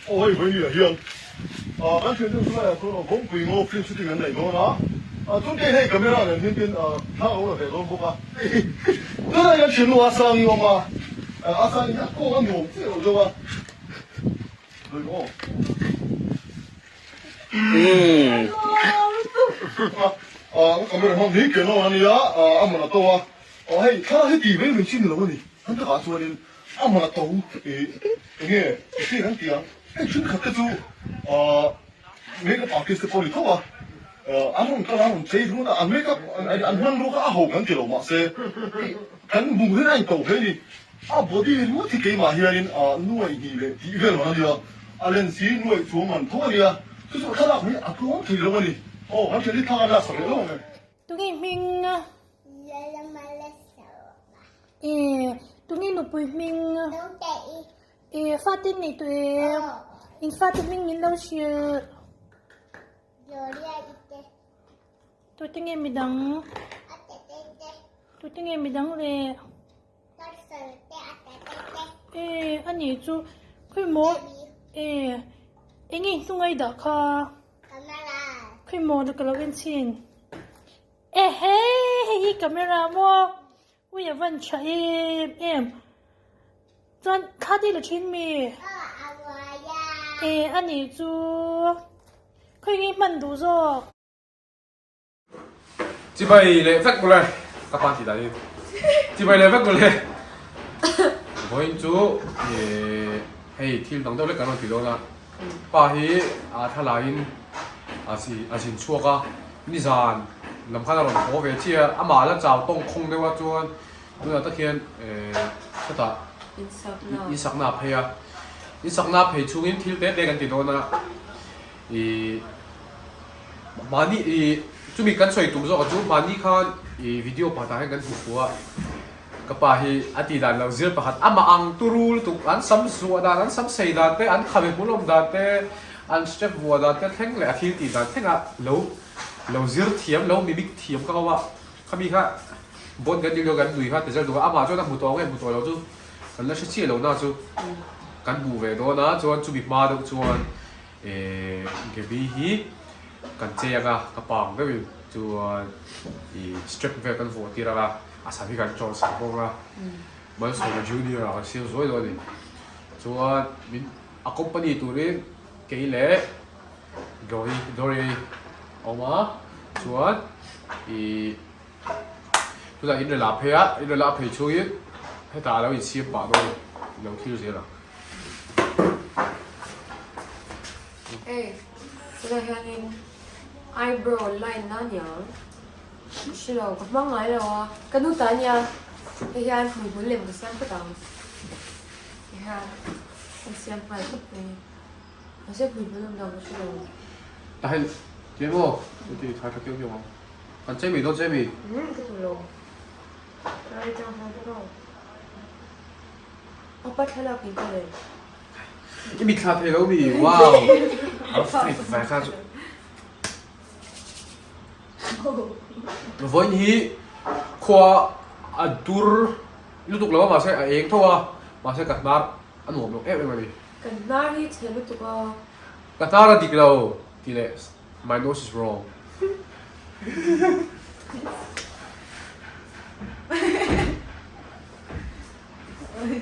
哦，可以了，行。安全证出来，说公规我平时的人来讲啦。中间那咁樣啦，人天邊他好啦，嚟講冇啊。真係有前路阿生要嘛？阿生一個咁用即係做啊。嚟講。咁樣講你見到你啊，阿問阿多啊，係睇下啲地位面先嚟你，肯得下做你，阿問阿多嘅啲人點？춘 갖다줘 내가 밖에서 버리 타와 아무 까랑 제일로나 아메리카 안 한로가 아호 간게로 마세 간 무해나 또 해니 아 버디 뭐 티게 마히야린 누워 이기래 이걸 말이야 알렌시 누워 좋으면 도리야 그래서 타라 그냥 앞으로 들어가니 완전히 타가라서 그래요 tụi mình tụi nó bùi mình phát tin này tụi in phát tụi mình lâu chưa tụi tiếng mình đắng tụi tiếng mình đắng rồi anh ấy chú khi mua anh ấy tung ai đó kha khi mua được cái login xin hey camera mua ui ya vẫn chạy em John, khá đi là trên mì. Anh ấy chú khơi nghe mặn đủ rồi. Chị bày lệ phép của này. Các bạn chỉ đã đi. Chị bày lệ phép của này. Với chú hey team đồng đâu lấy cả nó thì đâu là. Bà hi thà là in xin chua cả. Ní dàn làm khá là lòng khó về chia. Mà là chào tông không đâu chú. Tôi là tất nhiên tất cả in sắc nạp hay à in sắc nạp hay chung in thiếu tết đây gần tiền đó na mani chúng mình cần xoay tung rồi chú mani khan video bắt tay gần chụp qua các bà hi ati đàn lâu zir bắt ama ang turul tuk an sam suwa đàn an sam say đàn te an khabe mulom đàn te an step vua đàn te theng le athil ti đàn theng à lâu zir thiam lâu mimic thiam các bạn kami kha bon gần điều gần đuổi kha te giờ đuổi ama cho ta một tổ lâu chúกันแล้วเชี่ยเราหน้าจูกันบูเวโดนะจวนจูบิมาดูจวนเก็บบีกันเจียกะกระปังก็เป็นจวนสเตรปเวกันฟูตีระกะอาสาพิการจอสปงะมันสวยจูเนียร์ก็เสียสวยเลยจวนมินอาคอมพานีตัวนี้เกย์เล่ดอรีออกมาจวนตัวนั้นอินเดลาเพย์ช่วยให้ตาแล้วอีกชีพป่าด้วยเราคิดเสียละจะได้ยังไงไอโบรไลน์นั่นยังใช่หรอกับมั่งไงแล้วอ่ะกันดูตาเนี่ยไอ้ยานคุยบุญเล่มกับเสียงก็ต่างไอ้ยานเสียงไปทุกเพลงไม่ใช่คุยบุญเล่มต่างก็ใช่หรอแต่ให้เจ๊โม่ที่ถ่ายทักเกี่ยวกับมันเจ๊มีต้องเจ๊มีก็ถูกลงอะไรจังหวะก็ได้เอาไปแค่เรากินกันเลยยังมีคาเฟ่แล้วมีว้าวเอาไฟข้าววันนี้ขวาอัดดูร์ลูกตุกแล้วมาใช้เองเท่าว่ามาใช้กัดนาร์อันหัวมันอะไรนี่กัดนาร์ที่เชื่อลูกตุกอ่ะกัดนาร์ดีกว่าทีเล่ my nose is wrong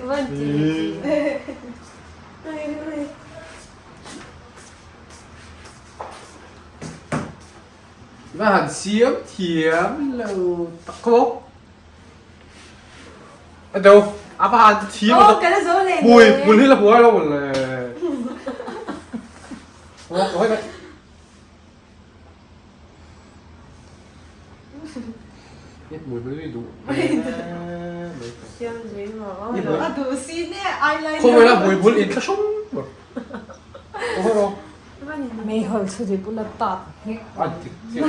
วันจีว่าหันเสียมเทียมเราตะโกเดี๋ยวอาบานเทียมบุยที่เราหัวเราหมดเลยโอ้โหให้ไปเนี่ยบุยไม่ได้ดู像这嘛，ดูสิเนี่ยไอไลน์คงไม่ละบุยอินทชงโอ้โหไม่เหรอสุดที่บุลตัดอันที่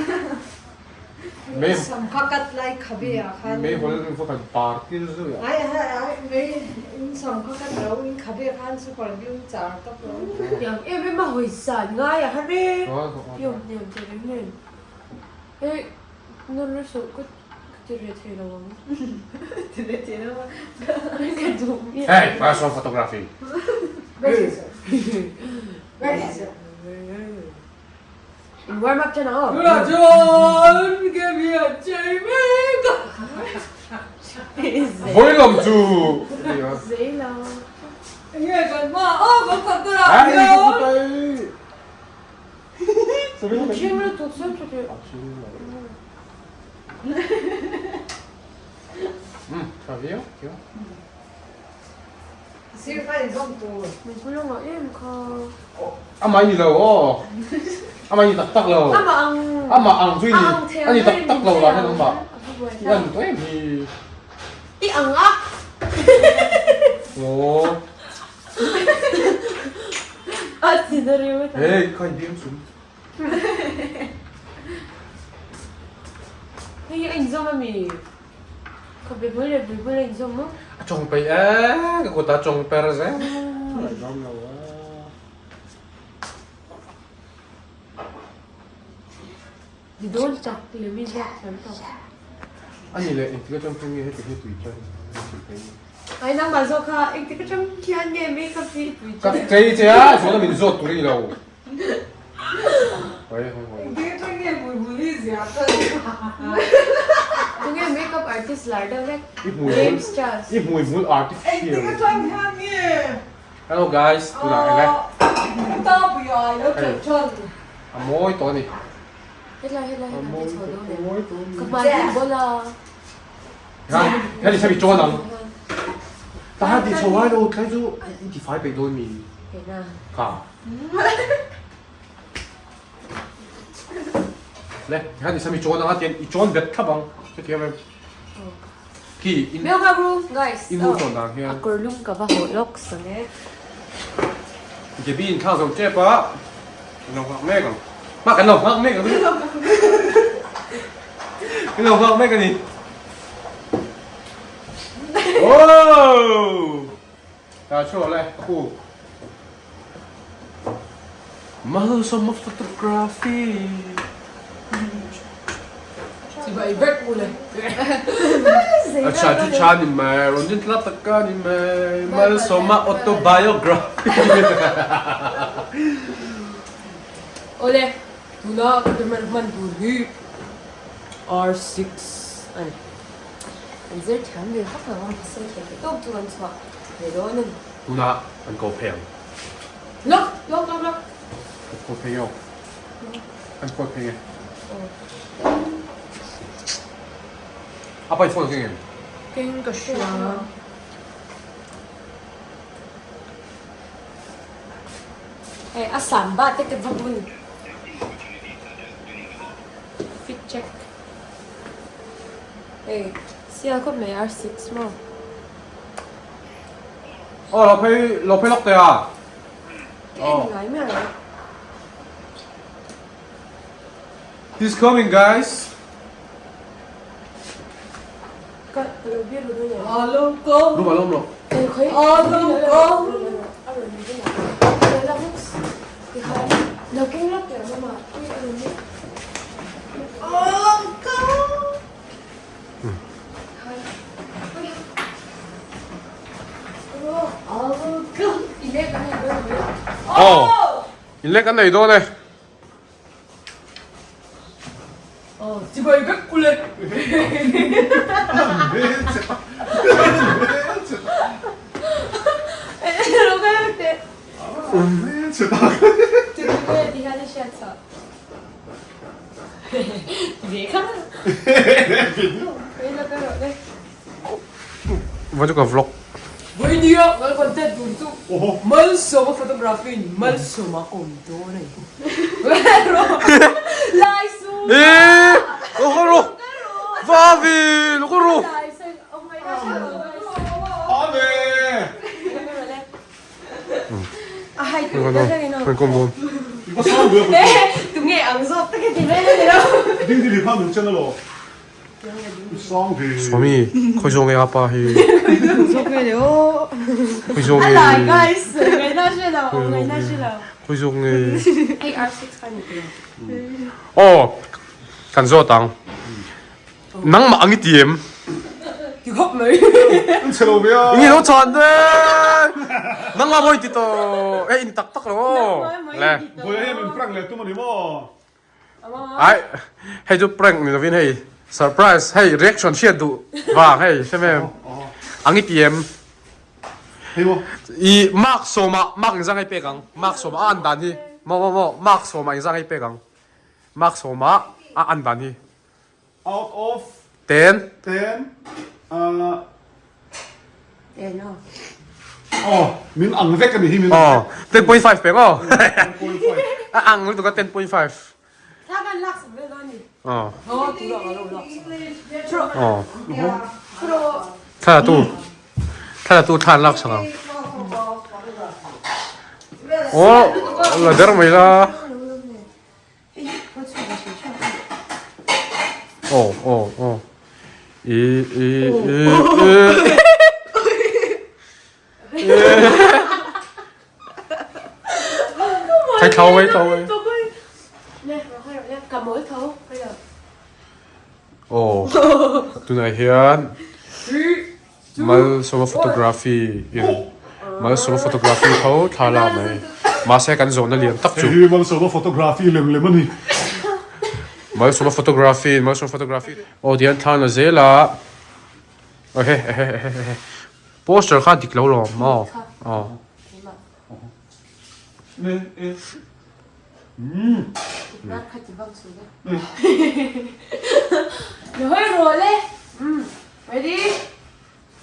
ไม่สัมผัสไลค์ขบีอ่ะค่ะไม่พอแล้วพวกกันปาร์ตี้สุดอ่ะไม่สัมผัสเราอินขบีค่ะสุดคนยุ่งจังตับเราอย่างไม่มาหัวสั่นง่ายอะฮะเร่ยมเนี่ยจะได้เงินนั่นรู้สึกก็จะเรียนเทเลวังจะเรียนเทเลวังกระดูกเฮ้ยมาชมฟอโตกราฟี Where is it? In warm up channel. John, give me a Jamie. Volume 2. Zayla. Yeah, con ma. Oh, con con tôi làm Ai rồi. Jim là thuộc sân thuộc. Sao vậy? Kiểu. Xin phải dùng tôi. Mình cũng không nói em không. Amai lâu. Amai tak lâu. Ang duy ni. Ani tak lâu là thế không mà. Yan tôi em thì. Đi ăn á. Ồ. À thì đó rồi. Hey, coi điểm xuống. Hey, anh zoom mà mình. Có bị bơi anh zoom không? Chong pe cái cô ta chong pe ra. Di doon chắc liền mình ra làm tao. Ani le, cái trong phim hết cái Twitter. Ai nang bazo ka, anh thích cái trong kia nghe mấy cái gì tụi Các cái thế á, chúng ta mình rốt tụi lâu. Vậy không. Cái cái nghe bùi bùi gì à? tụi nghe makeup artist là đâu đấy? Ít mùi. James Charles. Ít mùi Anh artificial. thích cái trong hàng nghe. Hello guys, tôi là anh Tao bây giờ nó trở chân. Amoy to ni. Hết là cái số đâu này. Amoy to. Các bạn đi bola. Ha, cái gì sao bị trốn nào? Ta đi chơi ai đâu, cái chỗ anh chỉ phải bị đôi mì. Thế nào? Cả. Lẹ, cái gì sao bị trốn nào? Tiền trốn vẹt khắp bằng. Cái kia em. Ki in Welcome room, guys. in hút nào kia. Ako room ka ba holok sa ne? Cái pin khao dùng chép á. Nó hoặc mẹ còn. Mà cái lồng hoặc mẹ còn. Cái lồng hoặc mẹ cái gì? Wow! Ta cho lại cool. Mahal sama photography. Chỉ vậy vết bùi này. Acha chu chan ni mai, ronjin tla taka ni mai, mahal sama autobiography. Oleh, tuna keteman buri R6 anh. Anh dễ thắng người khác là không sẽ thấy cái tốt cho anh sợ. Để đó nên. Tuna an ko phèn. Lốc. Ko phèn yo. An ko phèn. Apa phone cái Kinh cả sữa. Ê, asam ba cái vật bùi. Fit check. Ê, xe có mấy R6 mà. lo pay lock à? Em gái mà. He's coming guys. Có đâu biết rồi nhỉ? Alo cô. Đúng rồi, đúng rồi. Ê, khơi. Alo cô. Đây là books. Thì hai. Đâu cũng lắp kìa mà. Alo cô. Ile cái này đâu rồi? 일렉 간다 이동하네. Chỉ vậy vết bùi này. Đâu cái thế? 제발. Từ từ đi hai shot sao? Dễ không? Đây là cái rồi đây. 먼저 가 vlog. Với đi á, nó còn tên tụi tụ. Mal sama photography, mal sama konto này. Lai su. 에, 너가로. 바비, 너가로. Lai su. Oh my god. 아 네. À hay tụi 이거 nó 너, đây nào. 이거 뭐? 이거 사람 왜 그렇게? Tụi nghe ăn sốt tất cái gì đây đâu. 니들이 하는 채널로. 쌍비. 소미, 코종의 아빠 히. Hello. 코종의. Guys, người ta chưa nào, người ta chưa nào. 코종의. Hey, R6 fan gì 간소 땅. 낭 망이 DM. thì khóc mấy เชลเบีย นี่รถชนด้วยนั่งมาบ่อยติดต่อเอ้ยตักตักแล้วแหละ เฮ้ยมันฝรั่งเลยตัวมันนี่มั้ง ไอ้ให้จุดแปลงนี่นะวินให้เซอร์ไพรส์ให้เรีแอคชั่นเชียร์ดูว่างให้ใช่ไหมอันนี้เตรียม เฮ้ยมั้ง อีมาร์คโซมาร์คยังไงเป๊กังมาร์คโซมาอันดันที่มามาร์คโซมายังไงเป๊กังมาร์คโซมาอันดันที่ out of 10 10 Ê nó อ๋อมินอังเวกกันนี่มิน อ๋อ10.5เป๊กอ๋ออังรู้ตัวก็10.5 Sao con lắc xuống bên đó nhỉ? อ๋อ thôi tú lọc nó lọc อ๋อถ้าตู้ทานลักษณะโอ้ละเดอร์ไม่ละโอ้ให้เขาไว้ Nè, nó hơi rồi nè, cầm mối thấu bây giờ โอ้ตัวไหนเฮียนมาสมฟอโตกราฟีมาสมฟอโตกราฟีเขาทาราไหมมาใช้กันโซนนั่นเรียนตักจุ เฮ้ยมันสอบว่าฟอโตกราฟีเลยมันนี่ มาสมฟอโตกราฟีโอ้เดียนทานละเซล่ะโอเคโปสเตอร์ข้าดิกแล้วหรอมาอ๋อ Thế mà เนี่ย nát khai chỉ văng xuống đây nó hơi rồi lên vậy đi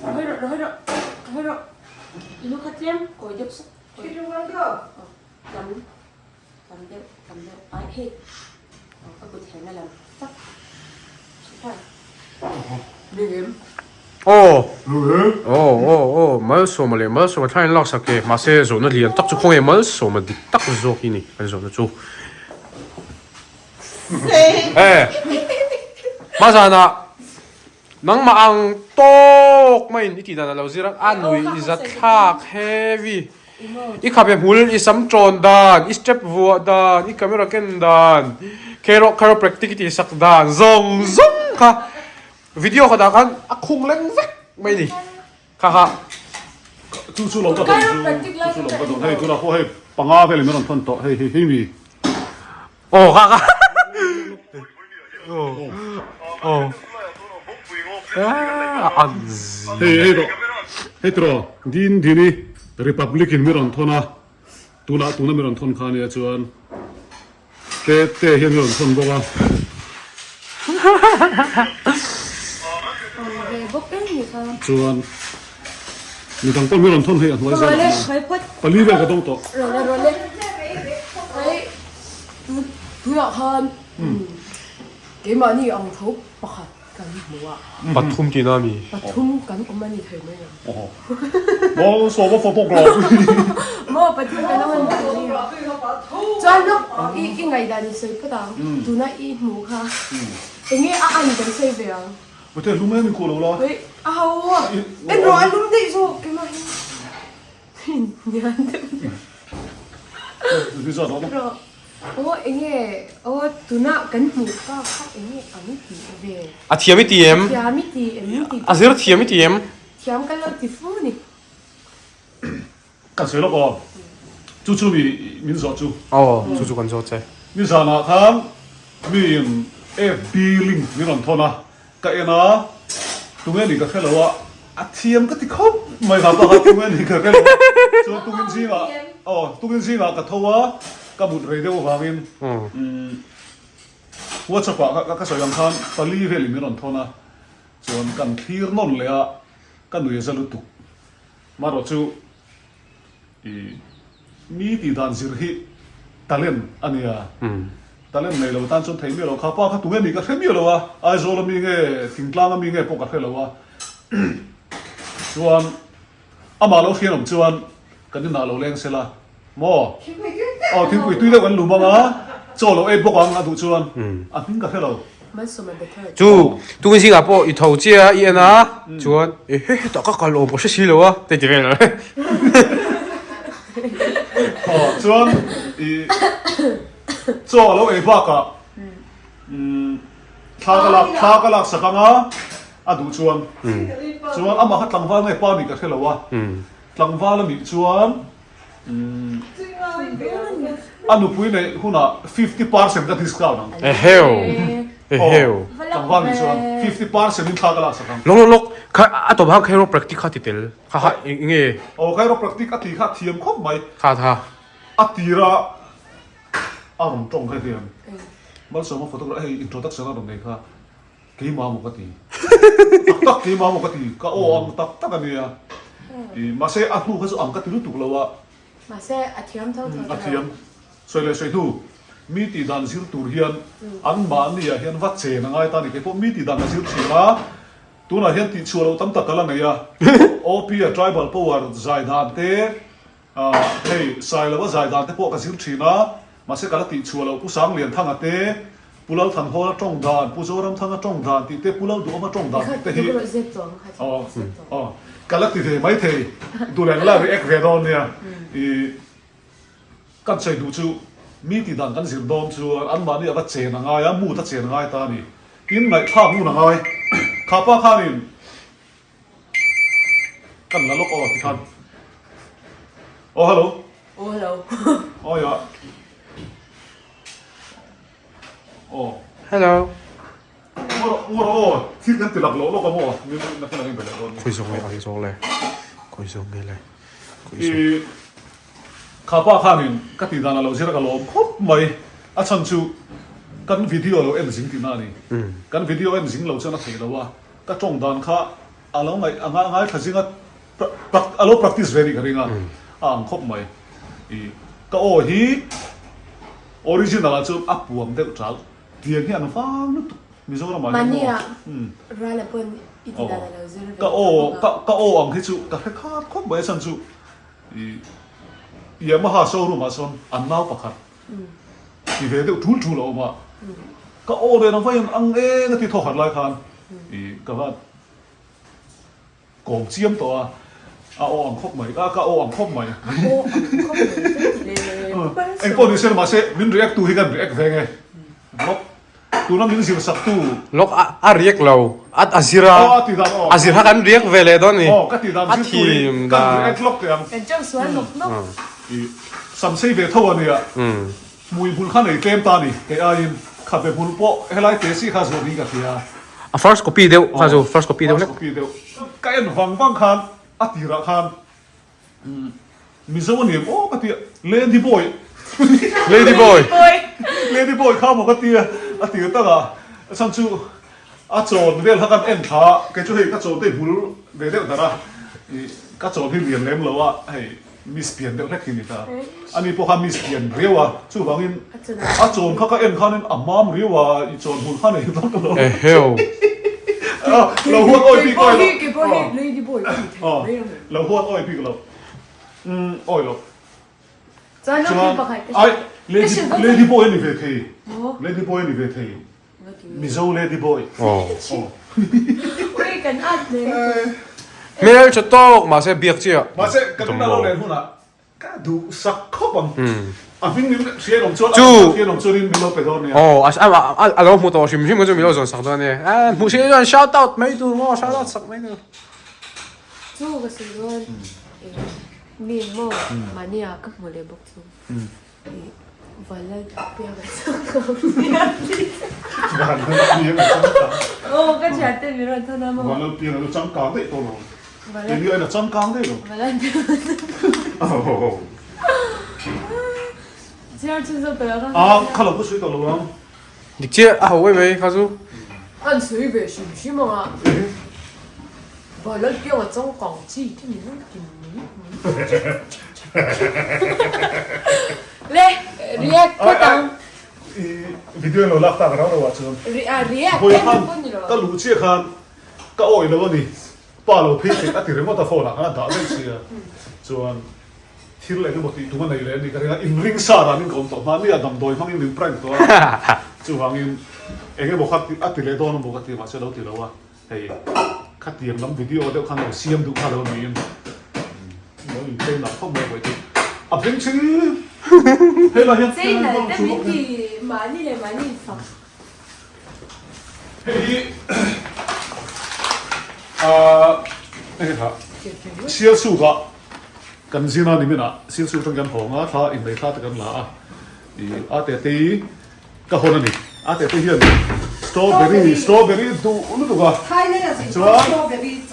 nó hơi rồi lúc khách em coi giúp sức coi giúp ăn chưa cầm đeo ai hết có cụ thể này là chắc phải đi em โอ้ เฮ้ย โอ้มาสมเลยมาสมท่านลักษณะเกมาเซโซนนั่นเรียนตักจุคงเอมาสมดิตักโซกินี่เป็นโซนจุเอ้มาซานะนังมาอังโตกไม่อินที่นั่นเราสิรักอันนุยอิจัดทักเฮวี่อีขับเป็นหุ่นอีซัมโจนดานอีสเต็ปวัวดานอีคาเมราเกนดานเคโรคาร์ปรกติกที่สักดานซงค่ะวิดีโอเขาด่ากันอักคุงเล่นเวกไม่นี่ค่ะ จู่ๆเราก็ต้องจู่ๆเราก็ต้องให้ตัวเราให้ปังอาไปเลยไม่ต้องทนต่อให้มี โอ้ค่ะโอ้อัน ให้ตัวดินที่นี่ Republican ไม่ต้องทนนะตัวน่ะไม่ต้องทนข้าเนี่ยชวนเตะยังไม่ต้องทนบอกว่า về bốc cái gì không ชวนมีต้องต้นไม่ต้องทนให้อันไว้ซะ rồi lên thấy quất ปลีแบบก็ต้องต่อ rồi lên thấy tú lọc hơn cái mà như ông thấu bạc hạt cắn mùa ปทุมกีนามี và thun cắn của mình thì thấy mấy lần โอ้โหมองสอบว่าฟอโตกราฟ mà bà thun cái nó mình cho nó cái ngày đàn xây cái đó tú nãy ít mù ha anh nghe ăn cái xây về à ไม่ใช่รู้ไหมมีคนเหรอ vậy ao à em rồi anh đúng đi rồi cái mà nhàn được พี่สอนเราต้อง rồi ô anh nghe ô tú nãy cắn mù có khác anh nghe ăn tí về อาเทียมไม่เทียม thì ăn tí em tí อาเซียเทียมไม่เทียม thì ăn cái lo tí phu nè กันเสียแล้วก่อนจู่ๆมีสอนจู่ อ๋อจู่ๆกันโจใจ มีสานะทั้งมีFB ลิงก์มีรอนทนะก็เอ็นะตรงนี้ก็แค่เราว่าอาเทียมก็ที่เขาไม่ทำนะครับตรงนี้ก็แค่เราส่วนตรงนี้สินะตรงนี้สินะก็เท่าว่าก็บุตรเรียกว่าฟังมินว่าจะกว่าก็สวยงามทันปลีเวลิมีรอนทนะส่วนกันที่นนเลยอ่ะก็หนุ่ยจะรู้ตุกมาเราจู่มีตีดานสิริตาเล่นอันนี้อ่ะตาเล่นในเราตั้งจนถึงมีเราข้าป้าข้าตัวนี้ก็แค่มีเราวะไอ้โซลมีเงี้ยทิ้งกลางมีเงี้ยพวกกันแค่เราวะส่วนอามาเราเขียนผมส่วนกันนี่น่าเราเลี้ยงเสียละมอทิ้งไปตุ้ยได้กันหลุมบ้างอ่ะโจเราเอ็ดพวกกันอ่ะดูส่วนทิ้งกันแค่เรา mất số mình được thôi จู่ตู้กินสิงคโปร์อีเท่าเจียอีนะจวนเฮ้ยต่อก็กอลโอบ่ใช่สิแล้ววะแต่จะเป็นอะไร ส่วนโจเราเอ็ดพวกกันท้ากลักสักครั้งอ่ะดูส่วน ชวนอามาขัดหลังฟ้าไม่ป้านี่ก็แค่ละวะหลังฟ้าแล้วมีชวนอันนู้นพูดในหุ่นอ่ะ50%ก็ discount นะ เฮลเฮล หลังฟ้ามีชวน50%นี่ทากละสักครั้ง ลกค่ะอ่ะตัวพักแค่รบ practice ค่ะติดเตลค่ะอย่างเงี้ย โอ้ใครเรา practice อติค่าเทียมครบไหม ค่ะท่า อติระอารมณ์ตรงใครเทียมมันสมมติ photography introduction อารมณ์ไหนค่ะกี่มามุกติตักกี่มามุกติก็โอ้อังตักกันเนี่ยมาเสียอันนู้นเขาจะอังกัดรู้ถูกแล้วว่า มาเซ่อาเทียมเท่า อาเทียมสวยเลยสวยดูมีตีดันสิรตูเฮียนอันบ้านนี่เฮียนวัดเชนง่ายตานี่แค่พวกมีตีดันสิรชีนะตัวน่ะเฮียนติชัวเราตั้มตะกันละไงอะโอพีอะ tribal power ใจดานเต้เฮ้ยใส่แล้วว่าใจดานเต้พวกกันสิรชีนะมาเสียกันละติชัวเราผู้สังเลียนทั้งอาเต้ผู้เล่าทันหัวจ้องดานผู้โจรำทั้งจ้องดานติเต้ผู้เล่าดูมาจ้องดานติเต้เฮ เซ็ตตัวค่ะ อ๋อกันละติเต้ไม่เต้ดูแลแล้วเอ็กเวดอนเนี่ยกันใช้ดูจูมีติดังกันสิโดนจูอันมานี่ก็เจนง่ายมูตัดเจนง่ายตานี่กินไหนข้าวมูนง่ายข้าป้าข้านี่กันละลูกอ๋อที่คันโอ้ฮัลโหล โอ้ฮัลโหล อ๋อยะโอ้ hello มัวโอ้ที่กันติดหลักโลลูกก็มัวมีนักเรียนไปแล้ว คุยส่งเลยคุยส่งเลยคุยส่งเลยคุย อี ส่ง ข้าป้าข้านี่ก็ติดดังเราเสียกันลมครบไหมอาชันจูกันวิดีโอเราเอ็นสิงที่นั่นนี่กันวิดีโอเอ็นสิงเราจะนักเสียแล้วว่าก็จ้องดันข้าอะไรไงง่ายถ้าสิงก็อะไร practice very กันเองอ่างครบไหมอีก็โอ้ฮี original จูอัพวมเด็กจ้าเดียงเฮียนฟังนึกมีส่วนอะไร มันเนี่ยรายละเพิ่นอีติดอะไรเราจะ ก็โอ้ก็โอ้อังที่จูก็แค่ข้าครบไหมชันจูอีเยี่ยมมหาโซรุมาส่วนอันน่าประคับที่เวเดทุลเรามาก็โอ้เลยนะว่ายังอังเองที่ทอหัดลายคันอีก็ว่ากองเจียมตัวโอ้อังครบไหมก็โอ้อังครบไหมเอ็งพอดีเซนมาเซ่มินเรียกตู้ให้กันเรียกแพงไงลบตู้นั้นมินสิบสักตู้ ลกอ่ะเรียกเราอาซิระอาซิระกันเรียกเวเลดอนนี่ ก็ตีดามสิบตู้กันเรียกล็อกเตียง เป็นเจ้าสวนนกนก สัมเซ่เวทวันเนี่ยมวยพุ่งขันไอ้เต็มตานี่แกอายินขับไปพุ่งโป๊ะเฮลัยเตซี่ข้าส่วนนี้กับเทีย first copy เดียวข้าจู first copy เดียวเล็ก ปีเดียวก็เอ็นฟังฟังคันอัติระคันมิซาวันนี้โอ้ก็เทียเลดี้บอย lady boy เลดี้บอยข้าวมันก็เทียอัติระตั้งอ่ะฉันชูอาโจนเรียนฮักันเอ็นขาแกช่วยก็โจนได้บุรุษเดี๋ยวแต่ละก็โจนที่เรียนเล่มแล้วว่าให้มิสเปียนเด็กเล็กทีนี้ตาอันนี้พวกเขามิสเปียนเรียกว่าชูบางอินอาโจนเขาก็เอ็นเขาเนี่ยอ่ำมามเรียกว่าอีโจนหุ่นเขาเนี่ยต้องตลอด เฮล เราหัวอ้อยพี่ก้อย เก็บพอเห็นเลยดิบ่อย อ๋อเราหัวอ้อยพี่กับเราอ้อยเรา จานนก ใช่ไหม กินปะไข่ ไอ้เลดี้บอยนี่เวทีเลดี้บอยนี่เวทีมิโซเลดี้บอย โอ้ คุยกันอัดเลย เมลจะโตมาเสียเบียกเจีย มาเสกันนั่นเราเรียนหุ่นอ่ะก็ดูสักข้อบังอ่ะพี่นี่เชียร์ผมชวนเชียร์ผมชวนนี่มิโลไปตอนนี้ โอ้อ่ะเราหมดตัวชิมชิมก็จะมีเราส่วนสักตัวเนี่ยหมูเชียร์ shout out ไม่ดูง้อ shout out สักไม่ดู จูก็สิว่ามีโมมาเนี่ยก็หมดเลยบอกจูวันละเปียกแบบสักคน วันนั้นพี่ยังจังกาง โอ้ก็จะเต้นมีรถเท่านั้นมั้ง วันนั้นพี่ยังจังกางได้ตัวเราเดี๋ยวนี้ไอ้จังกางได้หรอ วันละเดือน โอ้โห 这样轻松得了。啊，看了不水到了吗？ ดิเจียอ่ะเว้ยเว้ยข้าจู 按随便是不是嘛？完了叫我装港机，这你能听来，react 不当วิดีโอเราลักตากันแล้วเราว่าชน ，react พอยคัน 不你 ก็ 了。 รู้เชี่ยคันก็โอ้ยแล้วก็นี่ป้าเราพี่สิอ่ะที่เรื่องมอเตอร์โฟนอ่ะฮะด่าไม่เชียส่วนที่เรื่องที่บอกที่ทุกคนในเรื่องนี้ก็เรียกว่าอินริงซาดานี่ก่อนต่อมานี่อ่ะดำโดยฟังอินริงแปลงตัวจู่ฟังอินเองก็บอกว่าอ่ะที่เรื่องโดนบอกว่าที่มาเชื่อเราที่เราว่าเฮ้ยขัดเตียงน้ำวิดีโอเดี๋ยวคันเราเสียมดูคันเรามีเราอยู่เต้นหนักเข้ามาไว้ที่อ่ะเพิ่งชื่อเฮ้ยเราเห็น 这呢，这你的马尼嘞，马尼放。 เฮ้ย เอ้ครับเสียสู้ก็กันซีน่านี่มินะเสียสู้ตั้งกันของถ้าอินในท่าตั้งกันละอาเตตีก็คนนี้อาเตตีเฮียนสตรอเบอรี่ดูนู่นดูก็ ไทยเนี่ยสิ ใช่ไหม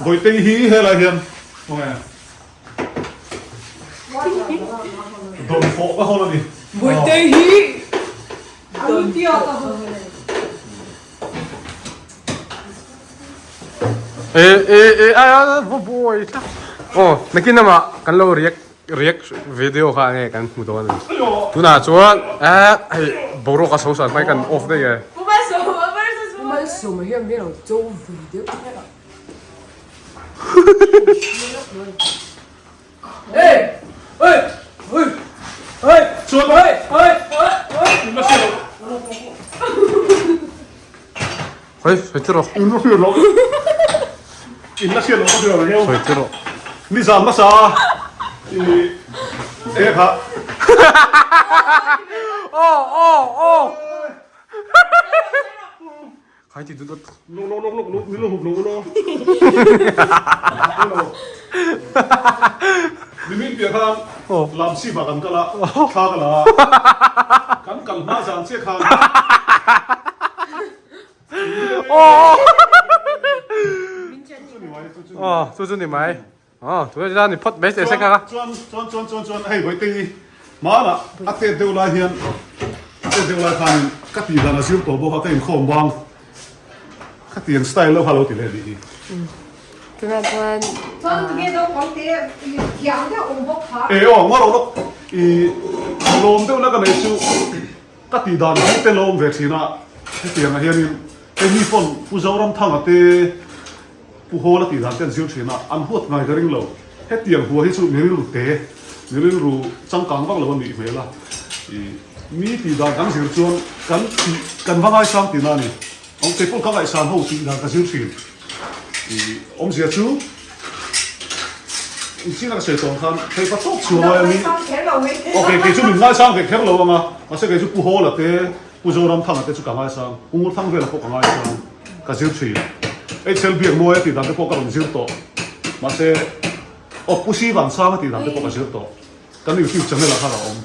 โดยตีฮีเฮลัยเฮียนโอ้ยโดนโฟก็คนนี้ บุยเตฮีโดนเที่ยวก็เลย boy. Oh, nakin nama kan lo react video ka nge kan mu don. Tu na chuan ai boro ka so sa mai kan off de ye. 我们手没有没有周 video 哎哎哎哎，说哎哎哎，你们是。 Hoy, fetro. Uno più lo. Il lascia lo più lo. Fetro. Mi sa ma sa. Ha. Oh. Kai ti dudot. No. Dimin pia kan. Lam si ba kan kala. Kha kala. Kan kal ma san se khan. Chú chú你买对让你 put best 先看看。转，嘿，喂地，马啦，阿爹丢来先，阿爹丢来看，个地人啊少多不，他哋看望，个地人 style 都 hello 啲嚟啲。突然咱这个都光点强调我不怕。我老碌，攞丢那個嚟少，個地人喺啲攞唔錢啊，啲人啊喺呢，喺呢份富州人湯啊啲。ผู้โหละตีฐานเต้นซิวเชียนะอันพูดไงก็ริ่งเราเฮ็ดเตียงหัวให้สุดมีรู้เตะมีรู้จังกังบ้างเราวันนี้เวลามีตีฐานกันซิวชวนกันว่าไงสร้างตีนั่นนี่องค์เจ้าพวกเขาไอ้สร้างห้องตีฐานกันซิวเชียองค์เสียชูที่นั่งเสียตรงกันใครก็ตกชัวร์มีโอเคเกี่ยวกับง่ายสร้างเกี่ยวกับเราอ่ะมาเสียเกี่ยวกับผู้โหละเตะผู้โจรำทางเตะจุกันง่ายสร้างผู้งุทั้งเวลาพวกง่ายสร้างกันซิวเชียไอ้เชลเบียงมวยตีดันที่พวกกำลังซิลโตมาเซออกผู้ชีวันสร้างตีดันที่พวกกำลังซิลโตกันอยู่ที่จังเลยละครับผม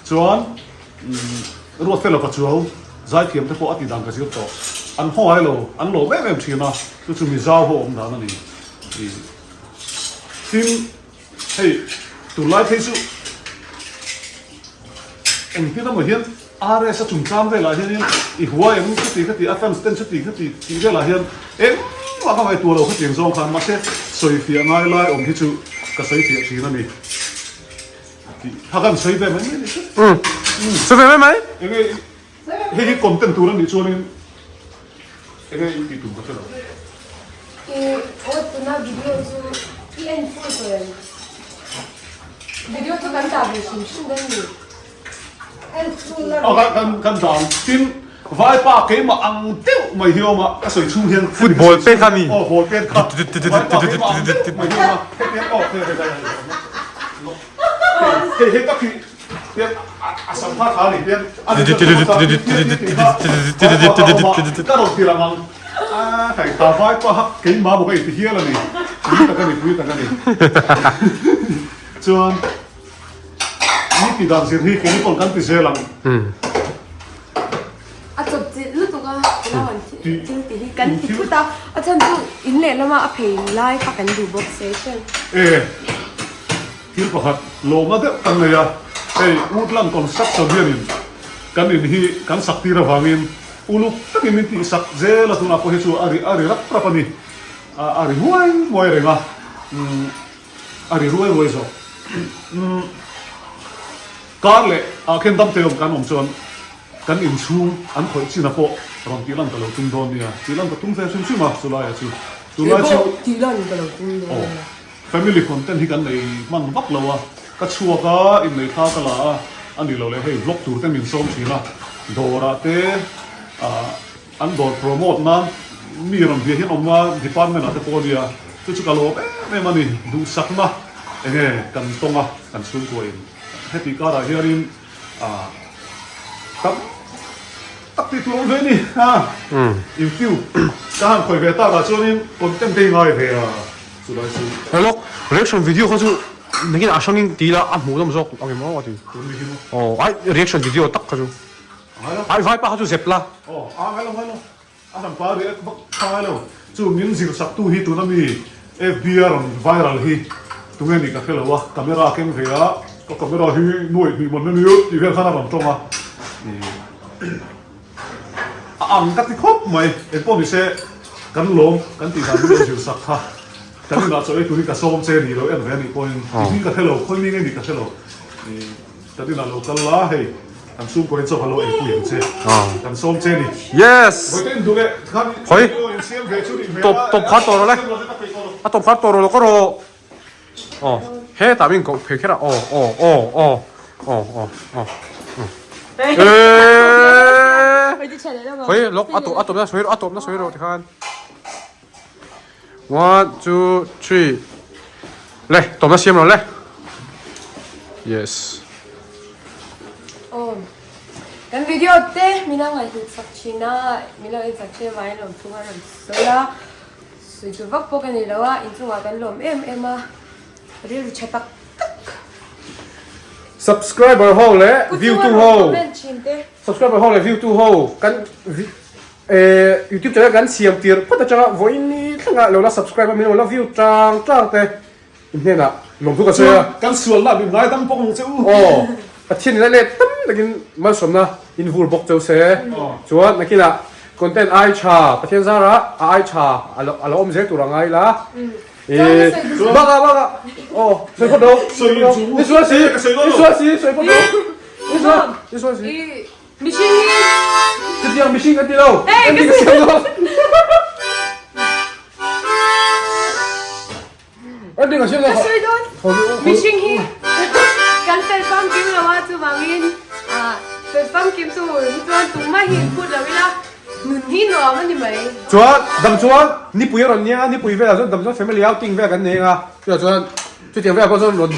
ส่วนรถเฟลกับชัวร์ใจเทียมที่พวกตีดันกับซิลโตอันห้อยเราอันโลแม่แม่ชีนะจะมีเจ้าหัวผมด่านั่นนี่ทีมเฮ้ยตัวไล่เทสุเอ็งพี่ต้องมาเห็นอะไรสักจุ่มจ้ำได้หลายเห็นอีหัวเอ็งสติอัฟกันสเตนสติได้หลายเห็นเอ็งว่าทำไมตัวเราเขาเสียงซองคันมาเช่สวยเสียง่ายไล่อมที่จูก็สวยเสียชีนั่นนี่ถ้ากันสวยแบบนี้สวยไหมเอ็งเฮ้ยคอนเทนต์ตัวนั้นดิชวนเอ็งตีตุ่มก็ใช่หรอ我等那 video 就一按复制，video 就敢打不行，是的你。哦，กันจางทีมไฟป่าเกมมาอังเตี้ยวไม่เหี้ยวมาก็สวยชุ่มเฮียน Football เป็นครับนี่ โอ้โหเป็นครับไฟป่าเกมมาอังเตี้ยวไม่เหี้ยวมาเฮียนออกเลยเฮ้ยก็คือเฮียนสัมภาษณ์เขาเนี่ยเฮียนก็โดนทีละมั้งใครตาไฟป่าเกมมาบอกไอ้ที่เฮียแล้วนี่คุยตะกันนี่ส่วนนี่ปีดังสิ่งที่เกี่ยวกับการติดเชื้อหลังจบจิรู้ตัวก็แล้ววันจริงตีกันที่พูดตาอาจารย์ดูอินเน็ตแล้วมาเพลงไลฟ์พักกันดูบ็อกเซชั่นที่ประคับโลมาเด็กตั้งเลยอ่ะอุดลังก่อนสักสองเดือนกันอินที่กันสักทีระหว่างนี้อุลุตั้งอินที่สักเจลตุนาพอเหตุอาริรักประพันธ์อาริรวยเลยนะอาริรวยจ้ะการเล่เข็นดำเตลกันอมชวนกันอินชูอันคอยชินาโปรองตีลันตะลุตุ้งโดนเนี่ยตีลันตะตุ้งเฟชั่นชิมาสุดายชิสุดายชิตีลันตะลุตุ้งโดน family content ที่กันในมันวักเราอ่ะก็ชัวร์ก็อินในท่าตลาดอันนี้เราเลยให้บล็อกตัวเต็มมินส้มชีนะโดราเตอันโดนโปรโมทนั้นมีรำเบียร์ที่ออกมาที่ปั้นเนี่ยนะแต่พอดีอ่ะจุดกะโลไม่มานี่ดูสักนะเงี้ยกันตรงอ่ะกันสุ่มตัวเองให้ปีการอะไรนี่ตักติดลงเลยนี่อิวฟิวการคอยเวต้ากับช่วงนี้คนเต็มที่ง่ายเลยอ่ะ主要是係咯，reaction video 嗰種你見阿聲音低啦，阿冇咁熟，我見冇我哋。哦，哎 reaction video 得嗰種。係咯。哎快把嗰種攝啦。哦，係咯，阿陳爸嘅乜係咯，做music十度去到那咪 FB 啊，viral 去，當然你個係咯，camera 鏡佢啊，個 camera 去內去問你要點樣看下林中啊？ang katikop may po ni se kan lom kan ti dan ni ju sakha kan na so e tu ni ka som che ni lo en ve ni point ni ka hello khoi ni ni ka hello ni ta di na lo kal la he kan sum ko en so hello e ku yen che kan som che ni Yes. boy ten du le kan Hoi. siam ve chu ni top phát to rồi đấy. À top phát to rồi có rồi. He ta mình có phải cái là ê ไปที่เฉยแล้วมั้ง Hoi lok atom na suy rồi thì khan. 1 2 3 Lê, tôm nó xiêm rồi lê. Yes. โอ้กันวิดีโอเต้มีนั่งไงที่สักชิ้นนะมีเราเองสักชิ้นไว้หลงทุกวันสวยละสวยจุดวักโปกันนี่แล้วอ่ะอินทรูกันหลงเอ็มอ่ะเรียกรู้ชัดตัก Subscriber hole lê, view to hole. เป็นชิ้นเต้ Subscriber hole lê, view to hole. Kan YouTube channel kan xiêm tiệt, bắt đầu cho voi ni thằng nào là subscriber mình là view trang tê. Nên là lồng thuốc cái xe. kan sual la bi ngai tam pong che u Thiên này lệ tâm là cái mà sớm na in vul bọc châu xe. Chuan là cái là content ai cha, bắt thiên ra ra ai cha, alo om dễ tụi ai là. Baka. Soi phốt đâu? Đi xuống xí, đi xuống xí. มิชินี่ Cái tiếng machine cái tiếng đâu? Em đi cái xe đâu? Em đi cái xe đâu? สวยด้วยมิชิงฮีกันเป็นฟังกิมแล้วว่าจูบางอินเป็นฟังกิมจูตัวตุ้มมาหินพูดแล้วเวลาหนุนหินหรอมันยังไง Chuan, đầm chuan, ni bùi rồi nha, ni bùi về là chuan đầm chuan family outing về cái này à. Bây giờ chuan, chú tiếng về có chuan luôn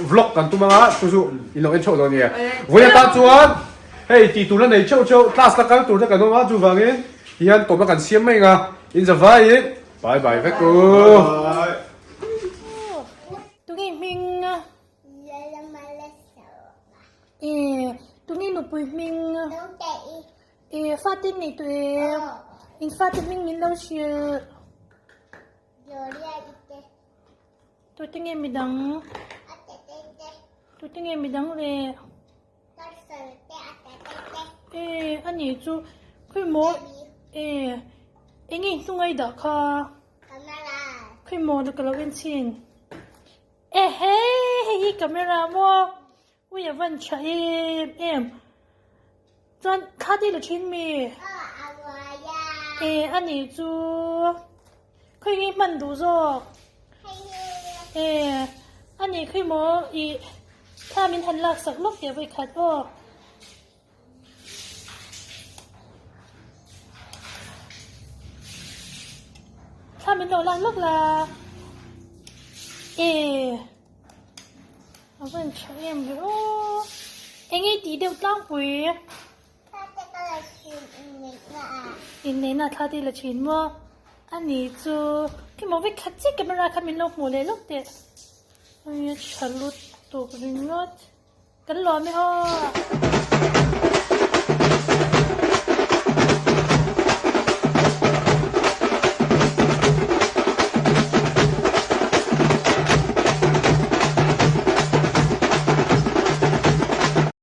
vlogกันตุ้มมาchú in lòng in chậu rồi nè. Với ta chuan, hey tí tụi này chậu class là cái tụi nó cái nó mà chú vàng in, hiện tụi nó cần xiêm mấy à, in giờ vai in, bye bye với cô. tụi nghe mình tụi nghe nụ bùi mình phát tin này tụi in phát tin mình lâu chưa tụi nghe mình đắng tụi nghe mình đắng về anh ấy chú khơi mỏ anh ấy tung ai đã kha khơi mỏ được cái bên trên hey camera mo ui ya vẫn chạy em John khá đi là trên mì anh ấy chú khơi nghe mình đủ rồi anh ấy khơi mỏถ้าmình hành lạc sạc lúc để vậy khát ôถ้าmình đồ lạc lúc là vẫn cho em rồi anh ấy tí đều tăng quý in này là thà đi là chín mua anh ấy chú cái món với khát chiếc camera khát mình lột mùa lấy lúc đấy anh ấy chả lút tổ của mình lốt cắn lò mới ho